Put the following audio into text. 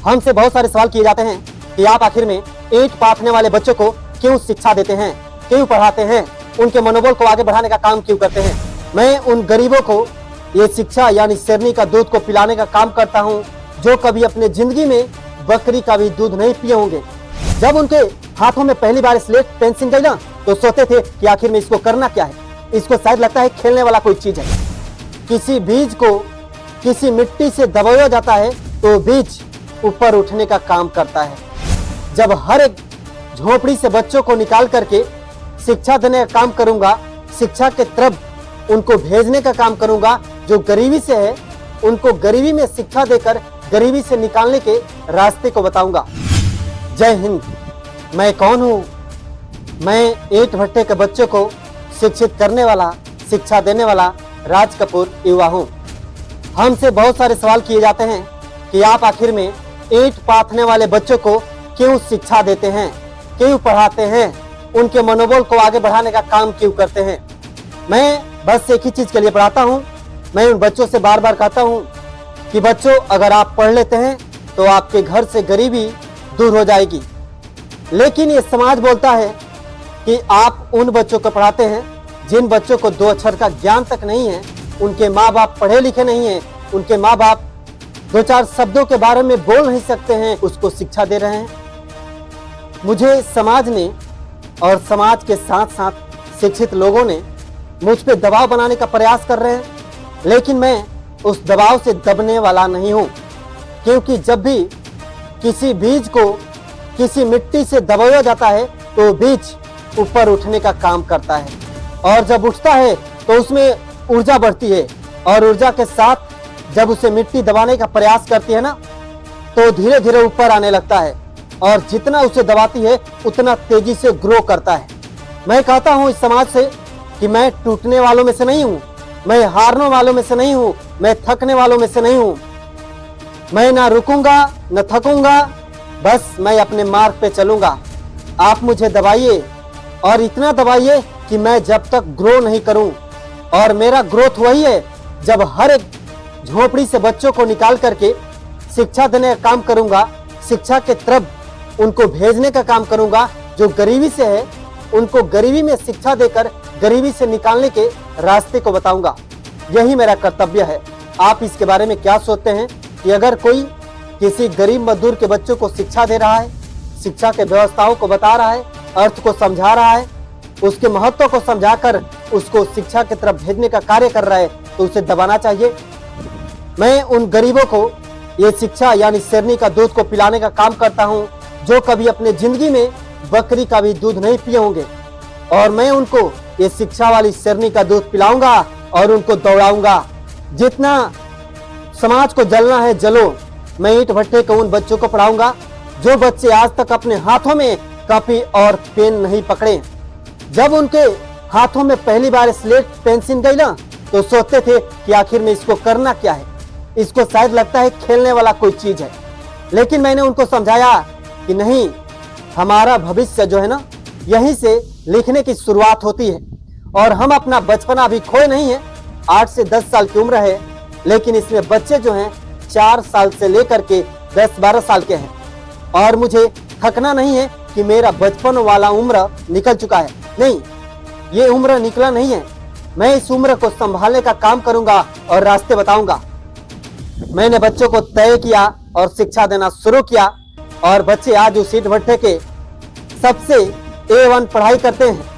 हमसे बहुत सारे सवाल किए जाते हैं कि आप आखिर में ईंट पाथने वाले बच्चों को क्यों शिक्षा देते हैं, क्यों पढ़ाते हैं, उनके मनोबल को आगे बढ़ाने का काम क्यों करते हैं। मैं उन गरीबों को ये शिक्षा यानी शेरनी का दूध को पिलाने का काम करता हूँ जो कभी अपने जिंदगी में बकरी का भी दूध नहीं पिए होंगे। जब उनके हाथों में पहली बार स्लेट पेंसिल गई ना तो सोचते थे कि आखिर में इसको करना क्या है, इसको शायद लगता है खेलने वाला कोई चीज है। किसी बीज को किसी मिट्टी से दबाया जाता है तो बीज ऊपर उठने का काम करता है। जब हर एक झोपड़ी से बच्चों को निकाल करके शिक्षा देने का काम करूंगा, शिक्षा के तरफ उनको भेजने का काम करूंगा। जो गरीबी से है उनको गरीबी में शिक्षा देकर गरीबी से निकालने के रास्ते को बताऊंगा। जय हिंद। मैं कौन हूँ? मैं ईंट भट्टे के बच्चों को शिक्षित करने वाला, शिक्षा देने वाला राज कपूर युवा हूँ। हमसे बहुत सारे सवाल किए जाते हैं कि आप आखिर में ईंट पाथने वाले बच्चों को क्यों शिक्षा देते हैं, क्यों पढ़ाते हैं, उनके मनोबल को आगे बढ़ाने का काम क्यों करते हैं। मैं बस एक ही चीज के लिए पढ़ाता हूँ। मैं उन बच्चों से बार बार कहता हूँ कि बच्चों, अगर आप पढ़ लेते हैं तो आपके घर से गरीबी दूर हो जाएगी। लेकिन ये समाज बोलता है कि आप उन बच्चों को पढ़ाते हैं जिन बच्चों को 2 अक्षर का ज्ञान तक नहीं है, उनके माँ बाप पढ़े लिखे नहीं हैं, उनके माँ बाप 2-4 शब्दों के बारे में बोल नहीं सकते हैं, उसको शिक्षा दे रहे हैं। मुझे समाज ने और समाज के साथ साथ शिक्षित लोगों ने मुझ पे दबाव बनाने का प्रयास कर रहे हैं, लेकिन मैं उस दबाव से दबने वाला नहीं हूं। क्योंकि जब भी किसी बीज को किसी मिट्टी से दबाया जाता है तो बीज ऊपर उठने का काम करता है, और जब उठता है तो उसमें ऊर्जा बढ़ती है, और ऊर्जा के साथ जब उसे मिट्टी दबाने का प्रयास करती है ना तो धीरे धीरे ऊपर आने लगता है, और जितना उसे दबाती है उतना तेजी से ग्रो करता है। मैं कहता हूँ इस समाज से कि मैं टूटने वालों में से नहीं हूँ, मैं हारने वालों में से नहीं हूँ, मैं थकने वालों में से नहीं हूँ। मैं ना रुकूंगा न थकूंगा, बस मैं अपने मार्ग पे चलूंगा। आप मुझे दबाइए और इतना दबाइए कि मैं जब तक ग्रो नहीं करूं, और मेरा ग्रोथ वही है जब हर एक झोपड़ी से बच्चों को निकाल करके शिक्षा देने का काम करूंगा, शिक्षा के तरफ उनको भेजने का काम करूंगा। जो गरीबी से है उनको गरीबी में शिक्षा देकर गरीबी से निकालने के रास्ते को बताऊंगा। यही मेरा कर्तव्य है। आप इसके बारे में क्या सोचते हैं कि अगर कोई किसी गरीब मजदूर के बच्चों को शिक्षा दे रहा है, शिक्षा के व्यवस्थाओं को बता रहा है, अर्थ को समझा रहा है, उसके महत्व को समझाकर उसको शिक्षा की तरफ भेजने का कार्य कर रहा है, तो उसे दबाना चाहिए। मैं उन गरीबों को ये शिक्षा यानी शेरनी का दूध को पिलाने का काम करता हूँ जो कभी अपने जिंदगी में बकरी का भी दूध नहीं पिए होंगे, और मैं उनको ये शिक्षा वाली शेरनी का दूध पिलाऊंगा और उनको दौड़ाऊंगा। जितना समाज को जलना है जलो। मैं ईंट भट्टे को उन बच्चों को पढ़ाऊंगा जो बच्चे आज तक अपने हाथों में कॉपी और पेन नहीं पकड़े। जब उनके हाथों में पहली बार स्लेट पेंसिल गई ना तो सोचते थे कि आखिर में इसको करना क्या है, इसको शायद लगता है खेलने वाला कोई चीज है। लेकिन मैंने उनको समझाया कि नहीं, हमारा भविष्य जो है ना यहीं से लिखने की शुरुआत होती है, और हम अपना बचपना अभी खोए नहीं है। 8 से 10 साल की उम्र है, लेकिन इसमें बच्चे जो हैं 4 साल से लेकर के 10-12 साल के हैं, और मुझे थकना नहीं है कि मेरा बचपन वाला उम्र निकल चुका है। नहीं, ये उम्र निकला नहीं है। मैं इस उम्र को संभालने का काम करूंगा और रास्ते बताऊंगा। मैंने बच्चों को तय किया और शिक्षा देना शुरू किया, और बच्चे आज उस ईंट भट्टे के सबसे A1 पढ़ाई करते हैं।